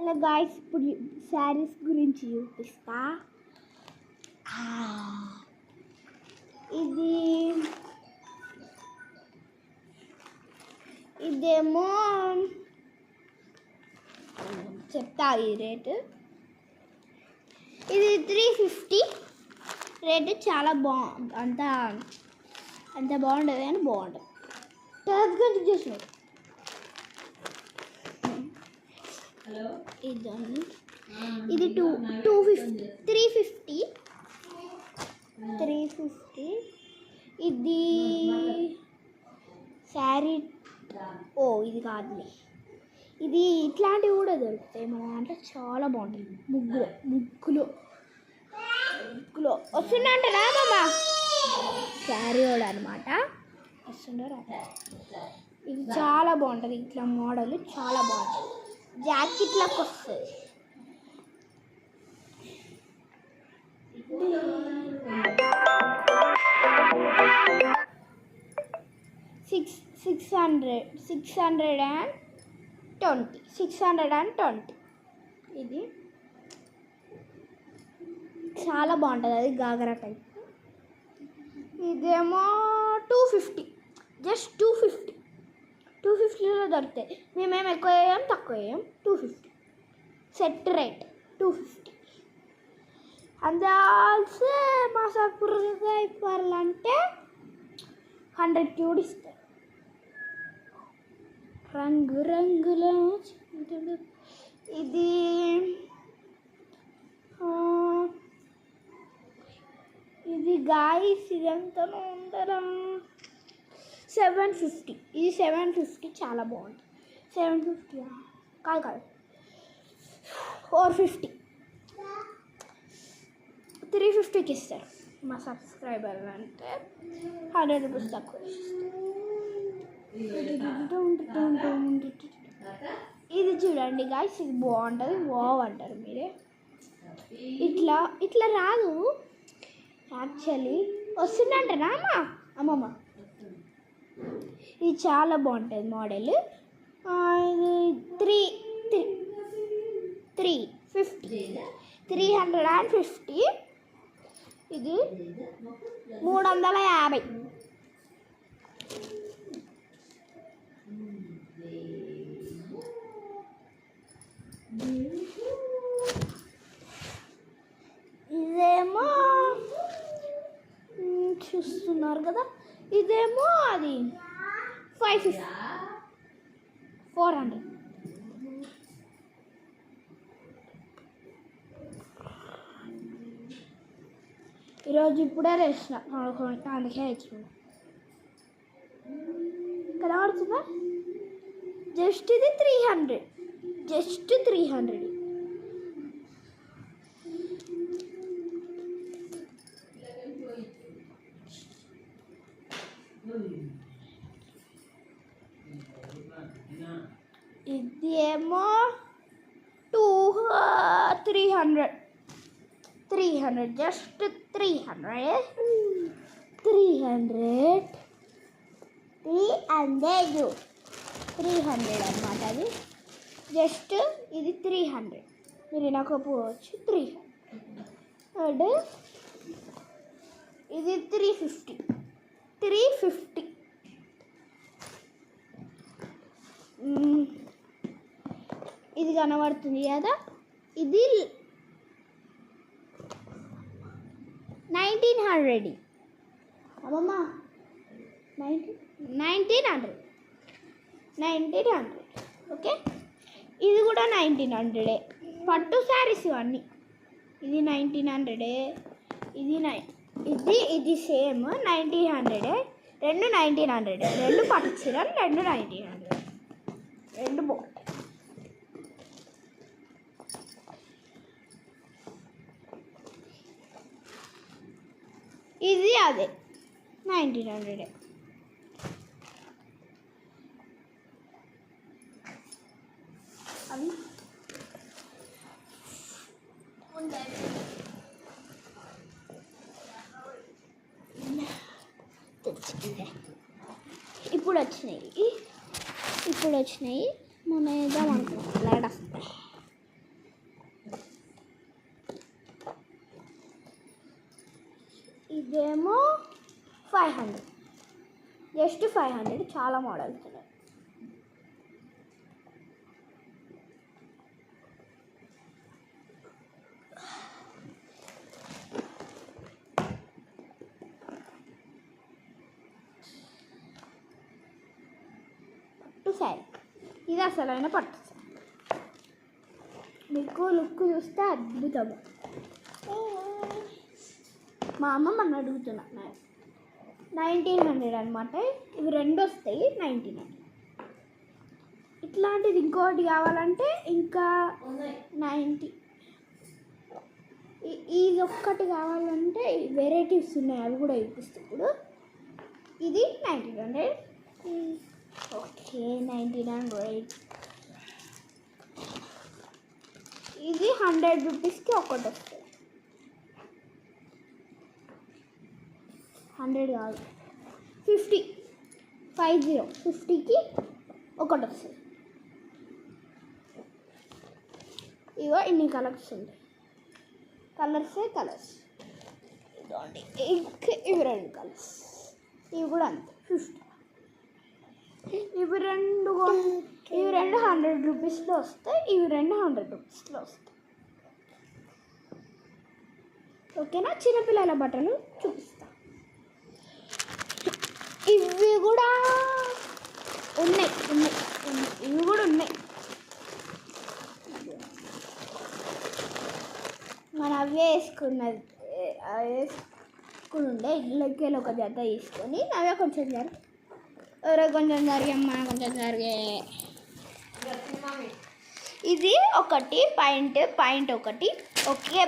Hello guys, ఇప్పుడు శారీస్ గురించి చూపిస్తా. ఇదేమో చెప్తా ఈ రేటు. ఇది 350 రేటు. చాలా అంత బాగుండదు కానీ బాగుంటుంది. టర్గట్ చేసినాడు ఇది 350. ఇది శారీ. ఇది కాదులే, ఇది ఇట్లాంటివి కూడా దొరుకుతాయి మన దాంట్లో. చాలా బాగుంటుంది. ముగ్గులో వస్తుందంటారా మామ? శారీ కూడా అనమాట. వస్తుంటారా? ఇది చాలా బాగుంటుంది. ఇట్లా మోడల్ చాలా బాగుంటుంది. జాకెట్లకు వస్తుంది. Six hundred and twenty. ఇది చాలా బాగుంటుంది. అది గాగరా టైప్. ఇదేమో 250. జస్ట్ 250లో దొరుకుతాయి. మేమేం ఎక్కువ వేయం తక్కువ వేయం. 250 సెట్ రేట్ 250. అందాల్సే మాసాపురంగా ఇవ్వాలంటే 100 కూడా ఇస్తారు. రంగుల ఇది గాయస్ ఇదంతా ఉండరా 750. ఇది 750 చాలా బాగుంటుంది. 750 కాదు 450. 350కి ఇస్తారు మా సబ్స్క్రైబర్. అంటే 100 రూపీస్ తక్కువ ఇస్తారు. ఇది చూడండి గాయస్, ఇది బాగుంటుంది. వావ్ అంటారు మీరే. ఇట్లా రాదు యాక్చువల్లీ. వస్తుందంటారా అమ్మమ్మ? ఇది చాలా బాగుంటుంది మోడల్. ఇది 350. ఇది 350. ఇదేమో చూస్తున్నారు కదా, ఇదేమో అది 550. 400. ఈరోజు ఇప్పుడే వేసిన అందుకే వేసుకున్నా. కనబడుతుందా? జస్ట్ ఇది 300. జస్ట్ 300. ఇది ఏమో 300. జస్ట్ 300. 300 అన్నమాట. అది జస్ట్ ఇది 300. మీరు వినకపోవచ్చు. 300. ఇది 350. ఇది కనబడుతుంది కదా, ఇది 1900. అమ్మమ్మ 1900. ఓకే, ఇది కూడా 1900. పట్టు శారీస్ ఇవన్నీ. ఇది 1900. ఇది సేమ్ 1900. రెండు 1900. రెండు పట్టు చీరలు, రెండు 1900. రెండు బాగుంటాయి. ఇది అదే 1900. అవి ఇప్పుడు వచ్చినాయి. మనం వేద్దాం అనుకుంటున్నాం. ఇదేమో 500, జస్ట్ 500. చాలా మోడల్స్ ఉన్నాయి. పట్టు శారీ, ఇది అసలైన పట్టు శారీ. మీకు లుక్ చూస్తే అద్భుతం. మా అమ్మ మన అడుగుతున్నా 1900 అనమాట. ఇవి 2 వస్తాయి 1900. ఇట్లాంటిది ఇంకోటి కావాలంటే ఇంకా 90. ఇది ఒక్కటి కావాలంటే వెరైటీస్ ఉన్నాయి, అవి కూడా చూపిస్తాయి ఇప్పుడు. ఇది 1900. ఓకే 1900. ఇది 100 రూపీస్కి ఒకటి వస్తుంది. 100 కాదు 50కి ఒకటి వస్తుంది. ఇగో ఇన్ని కలర్స్ ఉంటాయి. కలర్స్ ఇదిగోండి. ఇవి 2 కలర్స్, ఇవి కూడా అంతే 50. ఇవి 2 100 రూపీస్లో వస్తాయి, ఇవి 2 100 రూపీస్లో వస్తాయి. ఓకేనా? చిన్నపిల్లల బట్టలు చూపిస్తా. ఇవి కూడా ఉన్నాయి. ఇవి కూడా ఉన్నాయి. మనం అవే వేసుకుని ఉండే ఇళ్ళకి ఒక జత తీసుకొని అవే కొంచెం జరిగమ్మా కొంచెం జరిగే. ఇది ఒకటి పాయింట్ ఒకటి. ఓకే.